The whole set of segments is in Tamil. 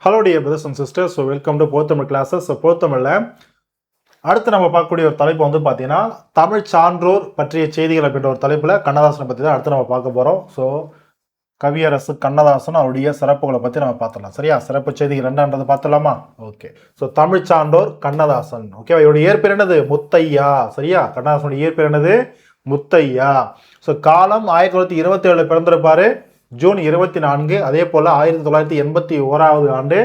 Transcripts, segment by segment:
Hello dear brothers and sisters, so welcome to போத்தமிழ் கிளாஸஸ். ஸோ போத்தமிழில் அடுத்து நம்ம பார்க்கக்கூடிய ஒரு தலைப்பு வந்து பார்த்தீங்கன்னா தமிழ் சான்றோர் பற்றிய செய்திகள் அப்படின்ற ஒரு தலைப்பில் கண்ணதாசனை பற்றி தான் அடுத்து நம்ம பார்க்க போகிறோம். ஸோ கவியரசு கண்ணதாசன் அவருடைய சிறப்புகளை பற்றி நம்ம பார்த்துடலாம். சரியா? சிறப்பு செய்திகள் என்னன்றது பார்த்துடலாமா? ஓகே. ஸோ தமிழ் சான்றோர் கண்ணதாசன். ஓகே, இவருடைய இயற்பெயர் என்னது? முத்தையா. சரியா? கண்ணதாசனுடைய இயற்பெயர் என்னது? முத்தையா. ஸோ காலம் 1927 பிறந்திருப்பாரு, ஜூன் 24. அதே போல் 1981 ஆண்டு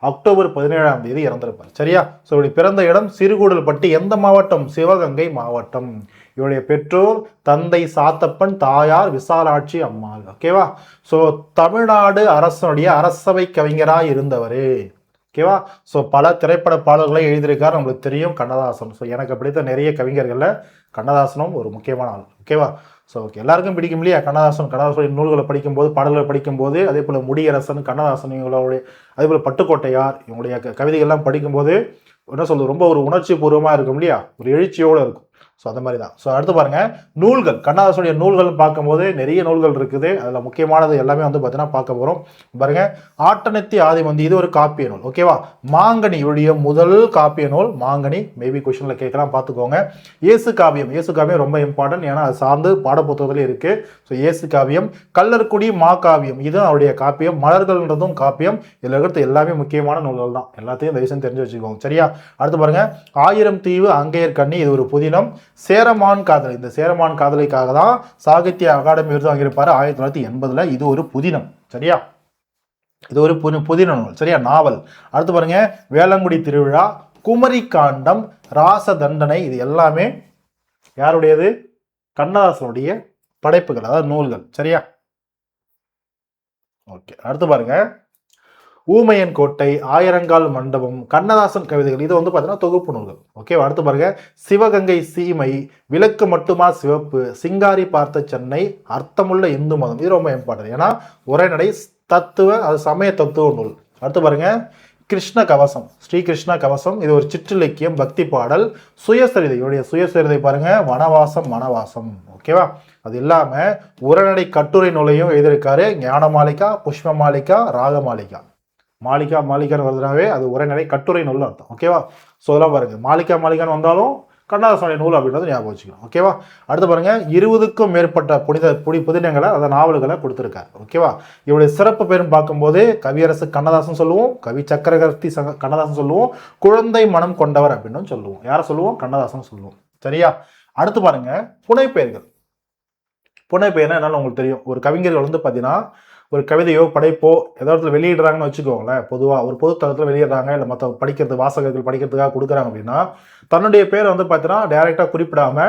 அக்டோபர் 17 இறந்திருப்பார். சரியா? ஸோ இவருடைய பிறந்த இடம் சிறுகூடல்பட்டி. எந்த மாவட்டம்? சிவகங்கை மாவட்டம். இவருடைய பெற்றோர் தந்தை சாத்தப்பன், தாயார் விசாலாட்சி அம்மாள். ஓகேவா? ஸோ தமிழ்நாடு அரசனுடைய அரசவை கவிஞராக இருந்தவர். ஓகேவா? ஸோ பல திரைப்பட பாடல்களை எழுதியிருக்கார், நம்மளுக்கு தெரியும் கண்ணதாசன். ஸோ எனக்கு பிடித்த நிறைய கவிஞர்களில் கண்ணதாசனும் ஒரு முக்கியமான ஆள். ஓகேவா? ஸோ ஓகே, எல்லாருக்கும் பிடிக்கும் இல்லையா கண்ணதாசனுடைய நூல்களை படிக்கும்போது, பாடல்களை படிக்கும்போது, அதே போல் முடியரசன், கண்ணதாசன் இவங்களுடைய, அதே போல் பட்டுக்கோட்டையார் இவங்களுடைய கவிதைகள்லாம் படிக்கும்போது என்ன சொல்றது, ரொம்ப ஒரு உணர்ச்சி பூர்வமாக இருக்கும் இல்லையா, ஒரு எழுச்சியோடு இருக்கும். ஸோ அந்த மாதிரி தான். ஸோ அடுத்து பாருங்க, நூல்கள். கண்ணதாசனுடைய நூல்கள் பார்க்கும்போது நிறைய நூல்கள் இருக்குது. அதில் முக்கியமானது எல்லாமே வந்து பார்த்தீங்கன்னா பார்க்க போகிறோம். பாருங்க, ஆட்டனத்தி ஆதிமந்தி, இது ஒரு காப்பிய நூல். ஓகேவா? மாங்கனி, இவருடைய முதல் காப்பிய நூல் மாங்கனி. மேபி கொஸ்டினில் கேட்கலாம், பார்த்துக்கோங்க. இயேசு காவியம். இயேசு காவியம் ரொம்ப இம்பார்ட்டன்ட், ஏன்னா அது சார்ந்து பாடப்புத்தகத்தில் இருக்குது. ஸோ இயேசு காவியம். கல்லர்குடி மா காவியம், இதுவும் அவருடைய காப்பியம். மலர்கள்ன்றதும் காப்பியம். இதில் இருக்கிறது எல்லாமே முக்கியமான நூல்கள் தான். எல்லாத்தையும் தயவுசெய்து தெரிஞ்சு வச்சுக்கோங்க. சரியா? அடுத்து பாருங்க, ஆயிரம் தீவு அங்கையர் கண்ணி, இது ஒரு புதினம். சேரமான் காதலை, இந்த சேரமான் காதலைக்காக தான் சாகித்ய அகாடமி விருது வாங்கியிருப்பாரு 1980. இது ஒரு புதினம். சரியா? இது ஒரு புதின நூல். சரியா? நாவல். அடுத்து பாருங்க, வேளங்குடி திருவிழா, குமரி காண்டம், ராச தண்டனை, இது எல்லாமே யாருடையது? கண்ணதாசனுடைய படைப்புகள், அதாவது நூல்கள். சரியா? ஓகே. அடுத்து பாருங்க, ஊமையன் கோட்டை, ஆயிரங்கால் மண்டபம், கண்ணதாசன் கவிதைகள், இது வந்து பார்த்தீங்கன்னா தொகுப்பு நூல்கள். ஓகே. அடுத்து பாருங்க, சிவகங்கை சீமை, விளக்கு மட்டுமா சிவப்பு, சிங்காரி பார்த்த சென்னை, அர்த்தமுள்ள இந்து மதம், இது ரொம்ப இம்பார்ட்டன்ட், ஏன்னா உரைநடை தத்துவ, அது சமய தத்துவ நூல். அடுத்து பாருங்க, கிருஷ்ண கவசம், ஸ்ரீ கிருஷ்ண கவசம், இது ஒரு சிற்றிலக்கியம், பக்தி பாடல். சுயசரிதை, இவருடைய சுயசரிதை பாருங்க, வனவாசம் மனவாசம். ஓகேவா? அது இல்லாம உரைநடை கட்டுரை நூலையும் எழுதியிருக்காரு. ஞான மாளிகா, புஷ்ப மாளிகா, ராக மாளிகா. மாளிகான்னு வருதுனாவே அது உரைநடை கட்டுரை நூல் அர்த்தம். ஓகேவா? ஸோ அதெல்லாம் பாருங்க, மாளிகான்னு வந்தாலும் கண்ணதாசனுடைய நூல் அப்படின்றது ஞாபகம் வச்சுக்கணும். ஓகேவா? அடுத்து பாருங்க, 20க்கும் மேற்பட்ட புதினங்களை, அந்த நாவல்களை கொடுத்துருக்காரு. ஓகேவா? இவருடைய சிறப்பு பேரும் பார்க்கும்போது கவியரசு கண்ணதாசன் சொல்லுவோம், கவி சக்கரவர்த்தி கண்ணதாசன் சொல்லுவோம், குழந்தை மனம் கொண்டவர் அப்படின்னு சொல்லுவோம். யாரை சொல்லுவோம்? கண்ணதாசன் சொல்லுவோம். சரியா? அடுத்து பாருங்க, புனைப்பெயர்கள். புனைப்பெயர்னா என்னன்னு உங்களுக்கு தெரியும். ஒரு கவிஞர்கள் வந்து பார்த்தீங்கன்னா ஒரு கவிதையோ படைப்போ ஏதோ இடத்துல வெளியிடுறாங்கன்னு வச்சுக்கோங்களேன். பொதுவாக ஒரு பொதுத்தளத்தில் வெளியிடுறாங்க, இல்லை மற்ற வாசகர்கள் படிக்கிறதுக்காக கொடுக்குறாங்க அப்படின்னா, தன்னுடைய பேரை வந்து பார்த்தீங்கன்னா டைரெக்டாக குறிப்பிடாம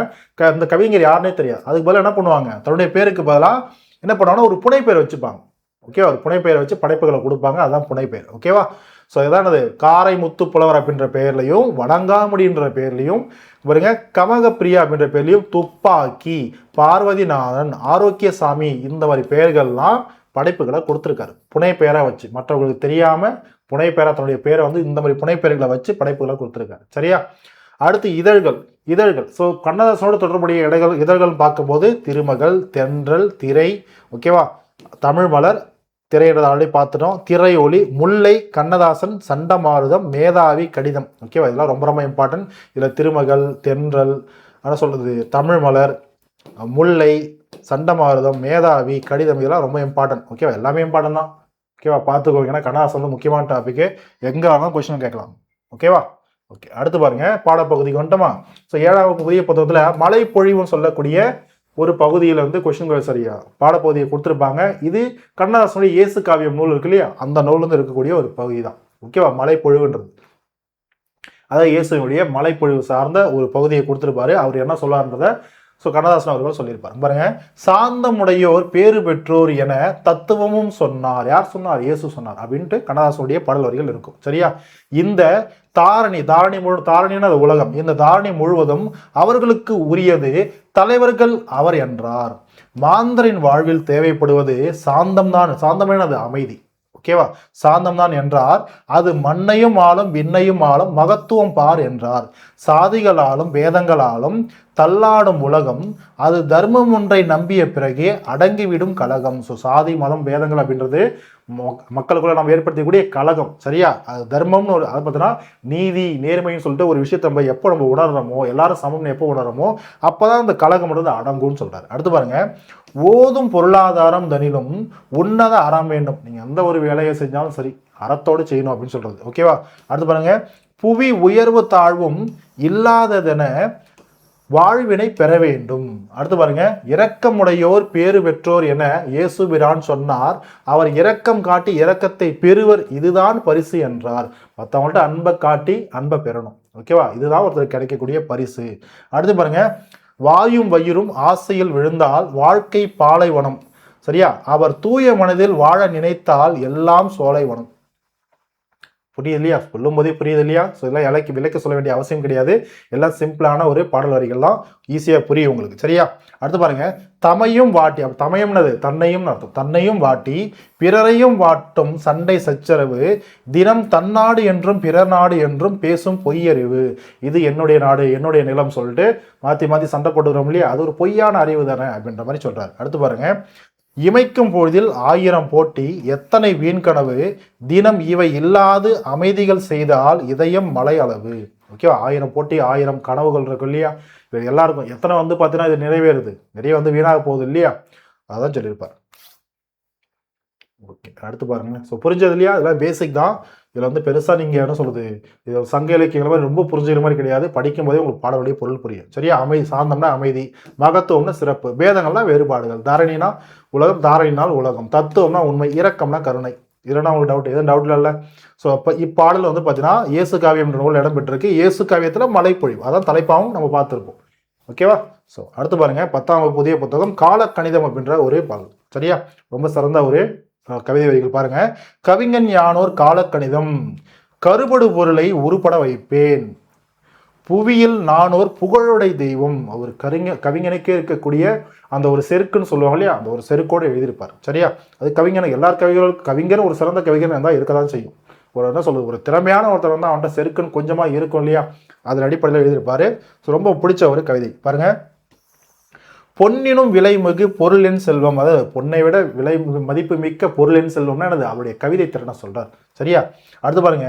இந்த கவிஞர் யாருன்னே தெரியாது. அதுக்கு பதிலாக என்ன பண்ணுவாங்க, தன்னுடைய பேருக்கு பதிலாக என்ன பண்ணுவாங்கன்னா ஒரு புனைப்பெயர் வச்சுப்பாங்க. ஓகேவா? ஒரு புனைப்பெயரை வச்சு படைப்புகளை கொடுப்பாங்க, அதுதான் புனைப்பெயர். ஓகேவா? ஸோ இதானது காரை முத்து புலவர் அப்படின்ற பெயர்லையும், வணங்காமுடின்ற பெயர்லையும் பாருங்க, கமகப்பிரியா அப்படின்ற பெயர்லையும், துப்பாக்கி, பார்வதிநாதன், ஆரோக்கியசாமி, இந்த மாதிரி பெயர்கள்லாம் படைப்புகளை கொடுத்துருக்காரு புனைப்பெயராக வச்சு. மற்றவங்களுக்கு தெரியாம புனைப்பெயராக தன்னுடைய பேரை வந்து இந்த மாதிரி புனைப்பெயர்களை வச்சு படைப்புகளை கொடுத்துருக்காரு. சரியா? அடுத்து இதழ்கள். ஸோ கண்ணதாசனோட தொடர்புடைய இதழ்கள் பார்க்கும்போது திருமகள், தென்றல், திரை, ஓகேவா, தமிழ் மலர், திரையிட ஆல்ரெடி பார்த்துட்டோம், திரையொலி, முல்லை, கண்ணதாசன், சண்டமாருதம், மேதாவி, கடிதம். ஓகேவா? இதெல்லாம் ரொம்ப ரொம்ப இம்பார்ட்டன்ட். இதில் திருமகள், தென்றல், என்ன சொல்றது, தமிழ் மலர், முல்லை, சண்டமாருதம், மேதாவி, கடிதம், இதெல்லாம் ரொம்ப இம்பார்ட்டன்ட். ஓகேவா? எல்லாமே இம்பார்ட்டன்ட் தான். ஓகேவா? பார்த்துக்கோங்க, ஏன்னா கண்ணதாசன் வந்து முக்கியமான டாபிக், எங்கே ஆனாலும் கொஸ்டின் கேட்கலாம். ஓகேவா? ஓகே. அடுத்து பாருங்க, பாடப்பகுதிக்கு வந்துட்டோமா? ஸோ 7வது புதிய புத்தகத்தில் மழை பொழிவுன்னு சொல்லக்கூடிய ஒரு பகுதியில் வந்து கொஸ்டின்கள் சரியா பாடப்பகுதியை கொடுத்துருப்பாங்க. இது கண்ணதாசனுடைய இயேசு காவியம் நூல் இருக்கு இல்லையா, அந்த நூல்லேருந்து இருக்கக்கூடிய ஒரு பகுதி தான். ஓகேவா? மழை பொழிவுன்றது, அதாவது இயேசுடைய மலைப்பொழிவு சார்ந்த ஒரு பகுதியை கொடுத்துருப்பாரு. அவர் என்ன சொல்லார்ன்றதை ஸோ கண்ணதாசன் அவர்கள் சொல்லியிருப்பார். பாருங்க, சாந்தமுடையோர் பேறு பெற்றோர் என தத்துவமும் சொன்னார். யார் சொன்னார்? இயேசு சொன்னார் அப்படின்ட்டு கண்ணதாசனுடைய பாடல் வரிகள் இருக்கும். சரியா? இந்த தாரணியான உலகம், இந்த தாரணி முழுவதும் அவர்களுக்கு உரியது, தலைவர்கள் அவர் என்றார். மாந்தரின் வாழ்வில் தேவைப்படுவது சாந்தம்தான். சாந்தமானது அமைதி. ஓகேவா? சாந்தம் தான் என்றார். அது மண்ணையும் ஆளும் விண்ணையும் ஆளும் மகத்துவம் பார் என்றார். சாதிகளாலும் வேதங்களாலும் தள்ளாடும் உலகம், அது தர்மம் ஒன்றை நம்பிய பிறகே அடங்கிவிடும் கலகம். ஸோ சாதி மதம் பேதங்கள் அப்படின்றது மக்களுக்குள்ள நம்ம ஏற்படுத்தக்கூடிய கலகம். சரியா? அது தர்மம்னு ஒரு, அதை பார்த்தீங்கன்னா நீதி நேர்மைன்னு சொல்லிட்டு ஒரு விஷயத்தை நம்ம எப்போ நம்ம உணர்றோமோ, எல்லாரும் சமம்னு எப்போ உணர்றோமோ அப்போதான் அந்த கலகம்ன்றது அடங்கும்னு சொல்றாரு. அடுத்து பாருங்க, ஓதும் பொருளாதாரம் தனிலும் உன்னத அறம் வேண்டும். நீங்க எந்த ஒரு வேலையை செஞ்சாலும் சரி அறத்தோடு செய்யணும் அப்படின்னு சொல்றது. ஓகேவா? அடுத்து பாருங்க, புவி உயர்வு தாழ்வும் இல்லாததென வாழ்வினை பெற வேண்டும். அடுத்து பாருங்க, இரக்கமுடையோர் பேறு பெற்றோர் என இயேசு பிரான் சொன்னார். அவர் இரக்கம் காட்டி இரக்கத்தை பெறுவர், இதுதான் பரிசு என்றார். மற்றவங்கள்ட்ட அன்பை காட்டி அன்பை பெறணும். ஓகேவா? இதுதான் ஒருத்தர் கிடைக்கக்கூடிய பரிசு. அடுத்து பாருங்க, வாயும் வயிறும் ஆசையில் விழுந்தால் வாழ்க்கை பாலைவனம். சரியா? அவர் தூய மனதில் வாழ நினைத்தால் எல்லாம் சோலைவனம். புரியுது இல்லையா? சொல்லும் போதே புரியுது இல்லையா? ஸோ இதெல்லாம் விலைக்கு சொல்ல வேண்டிய அவசியம் கிடையாது. எல்லாம் சிம்பிளான ஒரு பாடல் வரிகள்லாம் ஈஸியாக புரியும் உங்களுக்கு. சரியா? அடுத்து பாருங்க, தமையும் வாட்டி, தமையம்னது தன்னையும் அர்த்தம். தன்னையும் வாட்டி பிறரையும் வாட்டும் சண்டை சச்சரவு, தினம் தன்னாடு என்றும் பிறர் நாடு என்றும் பேசும் பொய்யறிவு. இது என்னுடைய நாடு என்னுடைய நிலம் சொல்லிட்டு மாற்றி மாற்றி சண்டை போட்டுக்கிறோம் இல்லையா? அது ஒரு பொய்யான அறிவு தானே அப்படின்ற மாதிரி சொல்றாரு. அடுத்து பாருங்க, இமைக்கும் பொழுதில் 1000 போட்டி எத்தனை வீண்கனவு, தினம் இவை இல்லாது அமைதிகள் செய்தால் இதயம் மலை அளவு. ஓகேவா? 1000 போட்டி 1000 கனவுகள் இருக்கு இல்லையா? இது எல்லாருக்கும் எத்தனை வந்து பார்த்தீங்கன்னா இது நிறைவேறுது, நிறைய வந்து வீணாக போகுது இல்லையா? அதான் சொல்லியிருப்பார். ஓகே, அடுத்து பாருங்க. ஸோ புரிஞ்சது இல்லையா? இதெல்லாம் பேசிக் தான். இதில் வந்து பெருசாக நீங்கள் என்ன சொல்லுது, இது சங்க இலக்கியங்கள் மாதிரி ரொம்ப புரிஞ்சுக்கிற மாதிரி கிடையாது. படிக்கும் போதே உங்களுக்கு பாட வேண்டிய பொருள் புரியும். சரியா? அமைதி, சாந்தம்னா அமைதி, மகத்துவம்னா சிறப்பு, பேதங்கள்னா வேறுபாடுகள், தரணினா உலகம், தாரணினால் உலகம், தத்துவம்னா உண்மை, இரக்கம்னா கருணை. இதெல்லாம் உங்களுக்கு டவுட் எதுவும் டவுட்ல இல்லை? ஸோ அப்போ இப்பாடல் வந்து பார்த்தீங்கன்னா இயேசு காவியம் என்ற நூல் இடம் பெற்றிருக்கு. இயேசு காவியத்தில் மலைப்பொழிவு, அதான் தலைப்பாகவும் நம்ம பார்த்துருப்போம். ஓகேவா? ஸோ அடுத்து பாருங்க, 10ஆம் வகுப்பு புதிய புத்தகம் காலக்கணிதம் அப்படின்ற ஒரு பாடல். சரியா? ரொம்ப சிறந்த ஒரு கவிதை வரிகள் பாருங்க. கவிஞன் யானோர் காலக்கணிதம், கருபடு பொருளை உருப்பட வைப்பேன், புவியில் நானோர் புகழுடை தெய்வம். அவர் கவிஞனுக்கே இருக்கக்கூடிய அந்த ஒரு செருக்குன்னு சொல்லுவாங்க இல்லையா? அந்த ஒரு செருக்கோடு எழுதியிருப்பார். சரியா? அது கவிஞனுக்கு, எல்லா கவிஞரும் ஒரு சிறந்த கவிஞன் இருந்தால் இருக்கதான் செய்யும். ஒரு என்ன சொல்றது, ஒரு திறமையான ஒருத்தர் வந்து அவன்கிட்ட செருக்குன்னு கொஞ்சமா இருக்கும் இல்லையா? அதன் அடிப்படையில் எழுதியிருப்பாரு. ஸோ ரொம்ப பிடிச்ச ஒரு கவிதை பாருங்க. பொன்னினும் விலைமிகு பொருளின் செல்வம், அதாவது பொன்னை விட விலை மதிப்பு மிக்க பொருளின் செல்வம்னா எனது அவருடைய கவிதை திறனை சொல்றார். சரியா? அடுத்து பாருங்க,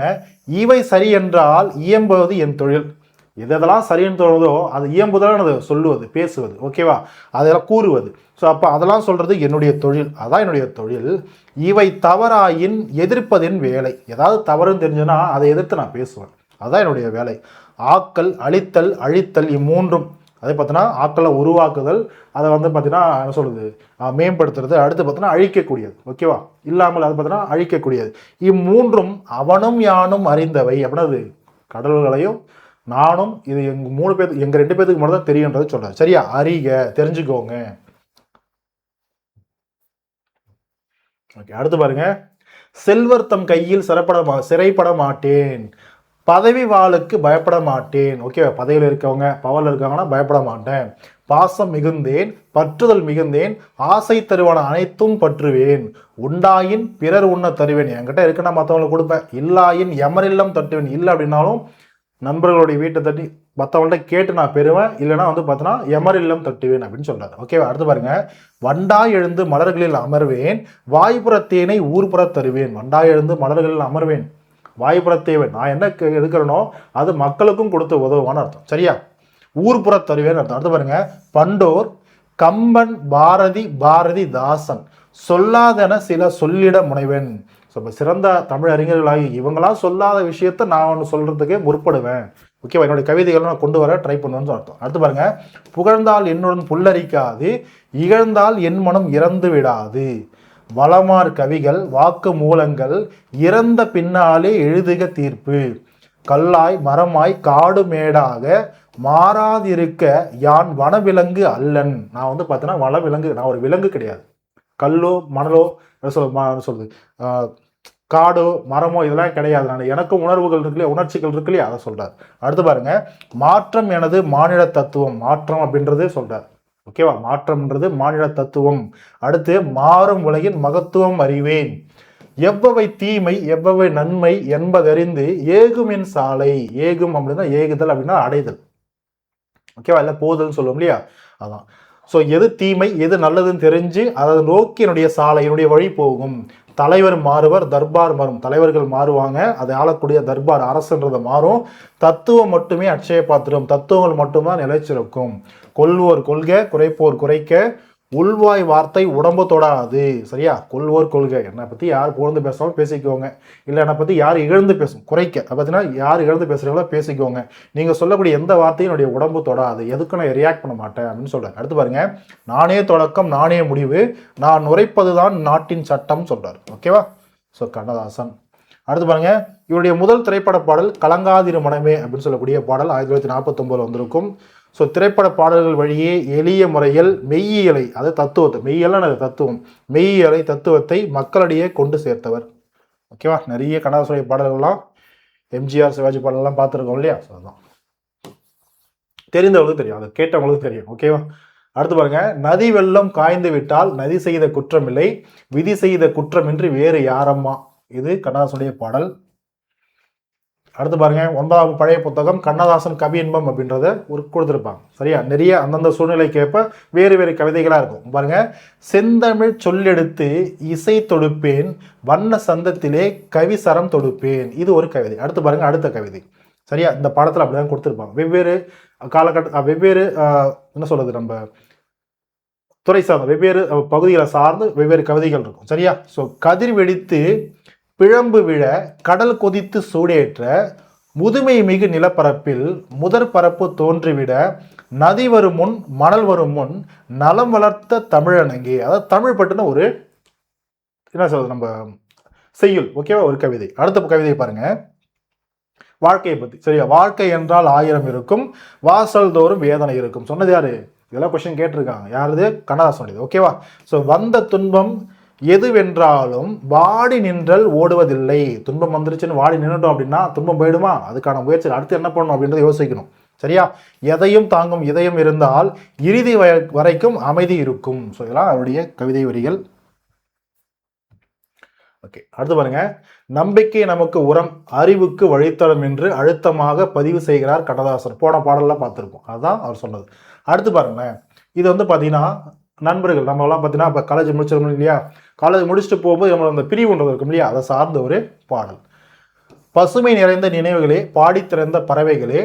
இவை சரி என்றால் இயம்புவது என் தொழில். எதெல்லாம் சரின்னு தோணுதோ அது இயம்புதான் எனது சொல்லுவது, பேசுவது. ஓகேவா? அதெல்லாம் கூறுவது. ஸோ அப்போ அதெல்லாம் சொல்றது என்னுடைய தொழில், அதான் என்னுடைய தொழில். இவை தவறாயின் எதிர்ப்பதின் வேலை. ஏதாவது தவறுன்னு தெரிஞ்சுன்னா அதை எதிர்த்து நான் பேசுவேன், அதான் என்னுடைய வேலை. ஆக்கல், அழித்தல், அழித்தல், இம்மூன்றும். அதே பார்த்தீங்கன்னா ஆக்களை உருவாக்குதல், அதை வந்து பார்த்தீங்கன்னா என்ன சொல்றது, மேம்படுத்துறது. அடுத்து பார்த்தீங்கன்னா அழிக்கக்கூடியது. ஓகேவா? இல்லாமல் அது பார்த்தீங்கன்னா அழிக்கக்கூடியது. இம்மூன்றும் அவனும் யானும் அறிந்தவை. அப்படின்னது கடவுள்களையும் நானும், இது எங்க 3 பேர், எங்க 2 பேருக்கு மட்டும் தான் தெரியுன்றது சொல்றாரு. சரியா? அறிக, தெரிஞ்சுக்கோங்க. ஓகே, அடுத்து பாருங்க, செல்வர் தம் கையில் சிறைப்பட மாட்டேன், பதவி வாளுக்கு பயப்பட மாட்டேன். ஓகே, பதவியில் இருக்கவங்க, பவரில் இருக்காங்கன்னா பயப்பட மாட்டேன். பாசம் மிகுந்தேன், பற்றுதல் மிகுந்தேன், ஆசை தருவான அனைத்தும் பற்றுவேன், உண்டாயின் பிறர் உண்ண தருவேன். என்கிட்ட இருக்குன்னா மற்றவங்களுக்கு கொடுப்பேன், இல்லாயின் எமரில்லம் தட்டுவேன். இல்லை அப்படின்னாலும் நண்பர்களுடைய வீட்டை தட்டி மற்றவங்கள்ட்ட கேட்டு நான் பெறுவேன், இல்லைன்னா வந்து பார்த்தோன்னா எமரில்லம் தட்டுவேன் அப்படின்னு சொல்றாரு. ஓகேவா? அடுத்து பாருங்க, வண்டாய் எழுந்து மலர்களில் அமர்வேன், வாய்ப்புறத்தேனை ஊர்புற தருவேன். வண்டாய் எழுந்து மலர்களில் அமர்வேன், வாய்ப்புறத்தேவன், நான் என்ன எடுக்கிறனோ அது மக்களுக்கும் கொடுத்து உதவுவான்னு அர்த்தம். சரியா? ஊர்புற தருவேன் அர்த்தம். அடுத்து பாருங்க, பண்டோர் கம்பன் பாரதி தாசன் சொல்லாதென சில சொல்லிட முனைவேன். சிறந்த தமிழ் அறிஞர்களாகி இவங்களாம் சொல்லாத விஷயத்த நான் ஒன்று சொல்றதுக்கு முற்படுவேன். ஓகேவா? என்னுடைய கவிதைகளை நான் கொண்டு வர ட்ரை பண்ணுவேன்னு அர்த்தம். அடுத்து பாருங்க, புகழ்ந்தால் என்னுடன் புல்லரிக்காது, இகழ்ந்தால் என் மனம் இறந்து விடாது, வளமார் கவிகள் வாக்கு மூலங்கள் இறந்த பின்னாலே எழுதுக தீர்ப்பு, கல்லாய் மரமாய் காடு மேடாக மாறாதிருக்க யான் வனவிலங்கு அல்லன். நான் வந்து பார்த்தீங்கன்னா வனவிலங்கு, நான் ஒரு விலங்கு கிடையாது. கல்லோ மணலோ சொல்லுது, காடோ மரமோ இதெல்லாம் கிடையாது. நான் எனக்கும் உணர்வுகள் இருக்குல்லையா, உணர்ச்சிகள் இருக்கு இல்லையா, அதை சொல்றாரு. அடுத்து பாருங்க, மாற்றம் எனது மாநில தத்துவம். மாற்றம் அப்படின்றது சொல்றாரு. ஓகேவா? மாற்றம்ன்றது மாநில தத்துவம். அடுத்து, மாறும் உலகின் மகத்துவம் அறிவேன், எவ்வவை தீமை எவ்வவை நன்மை என்பதறிந்து ஏகுமின் சாலை. ஏகும் அப்படின்னா ஏகுதல் அப்படின்னா அடைதல். ஓகேவா, இல்லை போதல்னு சொல்லுவோம் இல்லையா, அதான். ஸோ எது தீமை எது நல்லதுன்னு தெரிஞ்சு அதை நோக்கி என்னுடைய சாலை என்னுடைய வழி போகும். தலைவர் மாறுவர் தர்பார் மாறும், தலைவர்கள் மாறுவாங்க, அதை ஆளக்கூடிய தர்பார் அரசுன்றதை மாறும். தத்துவம் மட்டுமே அட்சய பாத்திரம், தத்துவங்கள் மட்டும்தான் நிலைச்சிருக்கும். கொள்வோர் கொள்க குறைப்போர் குறைக்க, உள்வாய் வார்த்தை உடம்பு தொடாது. சரியா, கொள்வோர் கொள்கை, என்னை பற்றி யார் புகழ்ந்து பேசாலும் பேசிக்கோங்க, இல்லை என்னை பற்றி யார் இழந்து பேசும் குறைக்க, பார்த்தீங்கன்னா யார் இழந்து பேசுகிறீங்களோ பேசிக்கோங்க, நீங்கள் சொல்லக்கூடிய எந்த வார்த்தையும் என்னுடைய உடம்பு தொடாது, எதுக்கும் நான் ரியாக்ட் பண்ண மாட்டேன் அப்படின்னு சொல்கிறார். அடுத்து பாருங்க, நானே தொடக்கம் நானே முடிவு, நான் உரைப்பதுதான் நாட்டின் சட்டம் சொல்கிறார். ஓகேவா, ஸோ கண்ணதாசன். அடுத்து பாருங்க, இவருடைய முதல் திரைப்பட பாடல் கலங்காதிரு மனமே அப்படின்னு சொல்லக்கூடிய பாடல் 1949 வந்திருக்கும். ஸோ திரைப்பட பாடல்கள் வழியே எளிய முறையில் மெய்யியலை, அது தத்துவத்தை, மெய்யியலான தத்துவம், மெய்யியலை தத்துவத்தை மக்களிடையே கொண்டு சேர்த்தவர். ஓகேவா, நிறைய கண்ணதாசனுடைய பாடல்கள்லாம் எம்ஜிஆர் சிவாஜி பாடல்கள்லாம் பார்த்துருக்கோம் இல்லையா, ஸோ அதுதான் தெரிந்தவங்களுக்கு தெரியும், அதை கேட்டவங்களுக்கு தெரியும். ஓகேவா, அடுத்து பாருங்க, நதி வெள்ளம் காய்ந்து விட்டால் நதி செய்த குற்றம் இல்லை, விதி செய்த குற்றமின்றி வேறு யாரம்மா, இது கண்ணதாசனுடைய பாடல். அடுத்து பாருங்க, 9ஆம் பழைய புத்தகம் கண்ணதாசன் கவி இன்பம் அப்படின்றத ஒரு கொடுத்துருப்பாங்க. சரியா, நிறைய அந்தந்த சூழ்நிலைக்கேற்ப வேறு வேறு கவிதைகளாக இருக்கும். பாருங்க, செந்தமிழ் சொல்லெடுத்து இசை தொடுப்பேன், வண்ண சந்தத்திலே கவி சரம் தொடுப்பேன், இது ஒரு கவிதை. அடுத்து பாருங்க, அடுத்த கவிதை. சரியா, இந்த பாடத்தில் அப்படிதான் கொடுத்துருப்பாங்க. வெவ்வேறு காலகட்ட வெவ்வேறு என்ன சொல்றது, நம்ம துறை சார்ந்த வெவ்வேறு பகுதிகளை சார்ந்து வெவ்வேறு கவிதைகள் இருக்கும். சரியா, ஸோ கதிர் வெடித்து பிழம்பு விழ கடல் கொதித்து சூடேற்ற முதுமை மிகு நிலப்பரப்பில் முதற் பரப்பு தோன்றிவிட நதி வரும் முன் மணல் வரும் முன் நலம் வளர்த்த தமிழனங்கே, அதாவது தமிழ் பட்டுன ஒரு என்ன சொல்றது நம்ம செய்யுள். ஓகேவா, ஒரு கவிதை. அடுத்த கவிதை பாருங்க, வாழ்க்கையை பத்தி. சரியா, வாழ்க்கை என்றால் 1000 இருக்கும், வாசல் தோறும் வேதனை இருக்கும். சொன்னது யாரு, இதெல்லாம் கொஸ்டின் கேட்டிருக்காங்க, யாருது, கண்ணதாசனுடையது. ஓகேவா, ஸோ வந்த துன்பம் எதுவென்றாலும் வாடி நின்றல் ஓடுவதில்லை. துன்பம் வந்துருச்சுன்னு வாடி நின்றுட்டோம் அப்படின்னா துன்பம் போயிடுமா, அதுக்கான முயற்சி அடுத்து என்ன பண்ணணும் அப்படின்றத யோசிக்கணும். சரியா, எதையும் தாங்கும் இதயம் இருந்தால் இறுதி வரைக்கும் அமைதி இருக்கும். ஸோ இதெல்லாம் அவருடைய கவிதை வரிகள். ஓகே, அடுத்து பாருங்க, நம்பிக்கை நமக்கு உரம் அறிவுக்கு வழித்தடம் என்று அழுத்தமாக பதிவு செய்கிறார் கண்ணதாசன். போன பாடலாம் பார்த்துருப்போம், அதுதான் அவர் சொன்னது. அடுத்து பாருங்க, இது வந்து பார்த்தீங்கன்னா நண்பர்கள் நம்மளாம் பார்த்தீங்கன்னா இப்போ காலேஜ் முடிச்சிருக்கோம் இல்லையா, காலேஜ் முடிச்சுட்டு போகும்போது நம்மளோட அந்த பிரிவுன்றது இருக்கும் இல்லையா, அதை சார்ந்த ஒரு பாடல். பசுமை நிறைந்த நினைவுகளே, பாடி திறந்த பறவைகளே,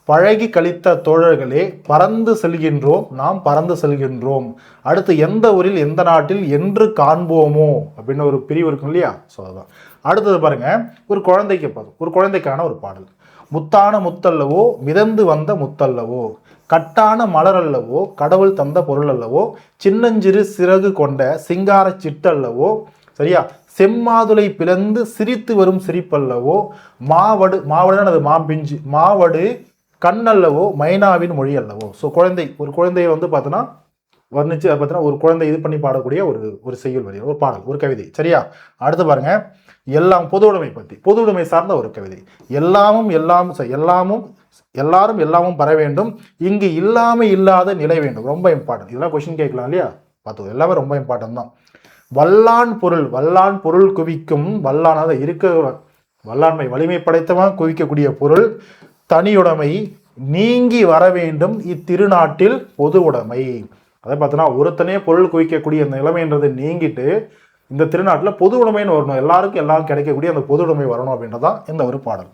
பழகி கழித்த தோழர்களே, பறந்து செல்கின்றோம் நாம் பறந்து செல்கின்றோம், அடுத்து எந்த ஊரில் எந்த நாட்டில் என்று காண்போமோ அப்படின்னு ஒரு பிரிவு இருக்கும் இல்லையா, ஸோ அதுதான். அடுத்தது பாருங்க, ஒரு குழந்தைக்கு ஒரு குழந்தைக்கான ஒரு பாடல். முத்தான முத்தல்லவோ மிதந்து வந்த முத்தல்லவோ, கட்டான மலர் அல்லவோ கடவுள் தந்த பொருள் அல்லவோ, சின்னஞ்சிறு சிறகு கொண்ட சிங்கார சிட்டல்லவோ, சரியா, செம்மாதுளை பிளந்து சிரித்து வரும் சிரிப்பல்லவோ, மாவடுன்னு அது மாம்பிஞ்சு, மாவடு கண்ணல்லவோ மைனாவின் மொழி அல்லவோ. ஸோ குழந்தை, ஒரு குழந்தைய வந்து பார்த்தோன்னா வர்ணிச்சு பார்த்தீங்கன்னா ஒரு குழந்தை இது பண்ணி பாடக்கூடிய ஒரு செய்யுள் வரி, ஒரு பாடல், ஒரு கவிதை. சரியா, அடுத்து பாருங்க, எல்லாம் பொது உடைமை பற்றி, பொது உடைமை சார்ந்த ஒரு கவிதை. எல்லாமும் எல்லாரும் எல்லாமும் பெற வேண்டும், இங்கு இல்லாம இல்லாத நிலை வேண்டும். ரொம்ப இம்பார்ட்டன்ட், இதெல்லாம் கொஸ்டின் கேட்கலாம் இல்லையா, பார்த்துக்கோ, எல்லாமே ரொம்ப இம்பார்ட்டன்ட் தான். வல்லான் பொருள் குவிக்கும், வல்லானதை இருக்க வல்லாண்மை வலிமை படைத்தவன் குவிக்கக்கூடிய பொருள் தனியுடைமை நீங்கி வர வேண்டும் இத்திருநாட்டில் பொது உடைமை. அதை பார்த்தோன்னா ஒருத்தனே பொருள் குவிக்கக்கூடிய அந்த நிலைமைன்றது நீங்கிட்டு இந்த திருநாட்டில் பொது உடைமைன்னு வரணும், எல்லாருக்கும் எல்லாம் கிடைக்கக்கூடிய அந்த பொது உடைமை வரணும் அப்படின்றதான் இந்த ஒரு பாடல்.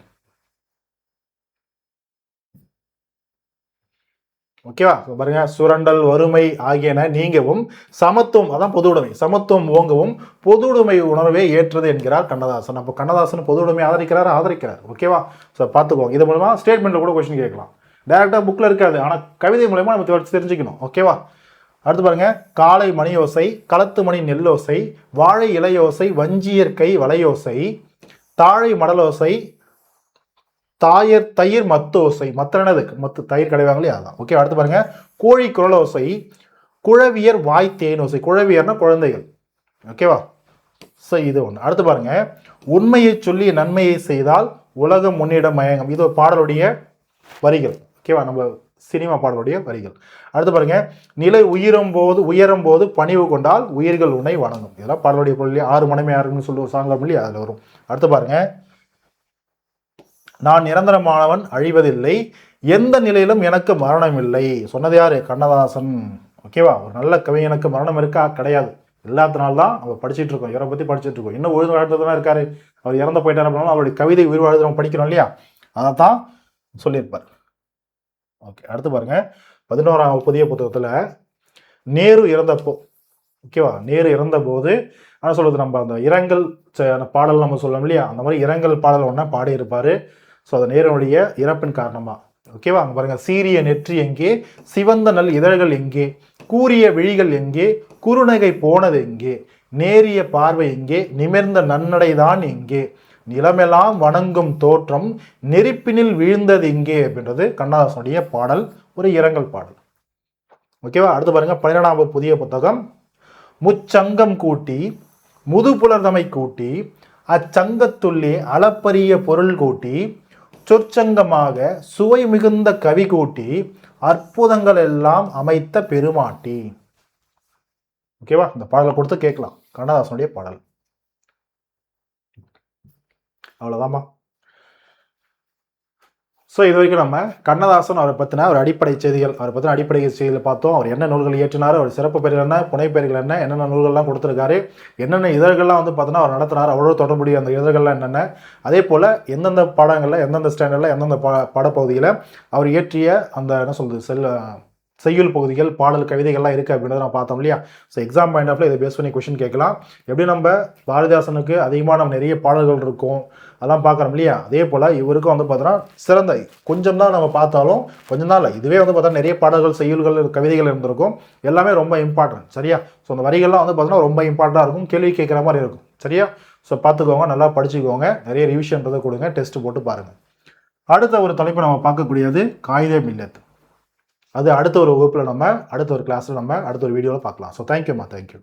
ஓகேவா, பாருங்க, சுரண்டல் வறுமை ஆகியன நீங்கவும் சமத்துவம், அதான் பொது உடைமை, சமத்துவம் ஓங்கவும் பொது உடைமை உணர்வே ஏற்றது என்கிறார் கண்ணதாசன். அப்போ கண்ணதாசன் பொது உடைமை ஆதரிக்கிறார். ஓகேவா, ஸோ பார்த்துக்கோங்க. இது மூலமா ஸ்டேட்மெண்ட்ல கூட கொஸ்டின் கேட்கலாம், டைரக்டா புக்ல இருக்காது, ஆனால் கவிதை மூலமா நம்ம தெரிஞ்சுக்கணும். ஓகேவா, அடுத்து பாருங்க, காலை மணியோசை களத்து மணி நெல்லோசை, வாழை இலையோசை வஞ்சியர் கை வலையோசை, தாழை மடலோசை தயிர் மத்தோசை, மத்து தயிர் கிடைவாங்க இல்லையா, அதான். ஓகே, அடுத்து பாருங்க, கோழி குரலோசை குழவியர் வாய் தேனோசை, குழவியர்னா குழந்தைகள். ஓகேவா, ஸோ இது ஒன்று. அடுத்து பாருங்க, உண்மையை சொல்லி நன்மையை செய்தால் உலகம் முன்னிட மயங்கம், இது ஒரு பாடலுடைய வரிகள். ஓகேவா, நம்ம சினிமா பாடலுடைய வரிகள். அடுத்து பாருங்க, நிலை உயரும் போது பணிவு கொண்டால் உயிர்கள் உன்னை வணங்கும், இதெல்லாம் பாடலுடைய பொருள். 6 மனைமை யாருன்னு சொல்லி ஒரு சாங்கம் இல்லையா, அதில் வரும். அடுத்து பாருங்க, நான் நிரந்தரமானவன் அழிவதில்லை, எந்த நிலையிலும் எனக்கு மரணம் இல்லை. சொன்னது யாரு? கண்ணதாசன். ஓகேவா? ஒரு நல்ல கவிஞனுக்கு மரணம் இருக்கா? கிடையாது. எல்லாத்தினால்தான் நம்ம படிச்சுட்டு இருக்கோம், இவரை பற்றி படிச்சுட்டு இருக்கோம். இன்னும் உயிர் வாழ்ந்துதான் இருக்காரு. அவர் இறந்து போயிட்டார் அப்படின்னாலும் அவருடைய கவிதை உயிர் வாழ்ந்து நம்ம படிக்கிறோம் இல்லையா? அதை தான் சொல்லியிருப்பார். ஓகே, அடுத்து பாருங்க. 11ஆம் புதிய புத்தகத்தில் நேரு இறந்தப்போ, ஓகேவா, நேரு இறந்த போது ஆனால் சொல்றது நம்ம அந்த இரங்கல் பாடல் நம்ம சொல்லலாம் இல்லையா, அந்த மாதிரி இரங்கல் பாடல் ஒன்றா பாடியிருப்பார். ஸோ அது நேருடைய இறப்பின் காரணமாக. ஓகேவா? அங்கே பாருங்க. சீரிய நெற்றி எங்கே, சிவந்த நல் இதழ்கள் எங்கே, கூரிய விழிகள் எங்கே, குறுநகை போனது எங்கே, நேரிய பார்வை எங்கே, நிமிர்ந்த நன்னடைதான் எங்கே, நிலமெல்லாம் வணங்கும் தோற்றம் நெருப்பினில் வீழ்ந்தது எங்கே அப்படின்றது கண்ணதாசனுடைய பாடல், ஒரு இரங்கல் பாடல். ஓகேவா? அடுத்து பாருங்க. 12ஆம் புதிய புத்தகம். முச்சங்கம் கூட்டி முதுபுலர்தமை கூட்டி அச்சங்கத்துள்ளே அளப்பரிய பொருள் கூட்டி சொற்சங்கமாக சுவை மிகுந்த கவி கூட்டி அற்புதங்கள் எல்லாம் அமைத்த பெருமாட்டி. ஓகேவா? இந்த பாடலை கொடுத்து கேட்கலாம். கண்ணதாசனுடைய பாடல். அவ்வளவுதான்மா. ஸோ இது வரைக்கும் நம்ம கண்ணதாசன் அவரை பற்றின ஒரு அடிப்படை செய்திகள், அவரை பற்றின அடிப்படை செய்திகள் பார்த்தோம். அவர் என்ன நூல்கள் இயற்றினார், அவர் சிறப்பு பெயர்கள் என்ன, புனைப்பெயர்கள் என்ன, என்னென்ன நூல்கள்லாம் கொடுத்துருக்காரு, என்னென்ன இதழ்கள்லாம் வந்து பார்த்தோன்னா அவர் நடத்தினார், அவரோட தொடர்புடைய அந்த இதழ்கள்லாம் என்னென்ன, அதே போல் எந்தெந்த பாடங்களில், எந்தெந்த ஸ்டாண்டர்டில், எந்தெந்த பாடப்பகுதியில் அவர் இயற்றிய அந்த என்ன சொல்கிறது செய்யுள் பகுதிகள், பாடல், கவிதைகள்லாம் இருக்குது அப்படின்றத நான் பார்த்தோம் இல்லையா? ஸோ எக்ஸாம் பாயிண்ட் ஆஃப்ல இதை பேஸ் பண்ணி கொஸ்டின் கேட்கலாம். எப்படி நம்ம பாரதிதாசனுக்கு அதிகமாக நம்ம நிறைய பாடல்கள் இருக்கும் அதெல்லாம் பார்க்குறோம் இல்லையா, அதே போல் இவருக்கும் வந்து பார்த்தோன்னா சிறந்த கொஞ்சம் தான் நம்ம பார்த்தாலும், கொஞ்சம் தான் இல்லை, இதுவே வந்து பார்த்தா நிறைய பாடல்கள், செய்யுள்கள், கவிதைகள் இருந்திருக்கும். எல்லாமே ரொம்ப இம்பார்ட்டன்ட். சரியா? ஸோ அந்த வரிகள்லாம் வந்து பார்த்தோன்னா ரொம்ப இம்பார்ட்டண்ட்டாக இருக்கும், கேள்வி கேட்குற மாதிரி இருக்கும். சரியா? ஸோ பார்த்துக்கோங்க, நல்லா படிச்சுக்கோங்க, நிறைய ரிவிஷன்றதை கொடுங்க, டெஸ்ட் போட்டு பாருங்கள். அடுத்த ஒரு தலைப்பு நம்ம பார்க்கக்கூடியது காயிதே மில்லத். அது அடுத்த ஒரு வகுப்பில் நம்ம அடுத்த ஒரு கிளாஸில் நம்ம அடுத்த ஒரு வீடியோவில் பார்க்கலாம். ஸோ தேங்க்யூம்மா, தேங்க்யூ.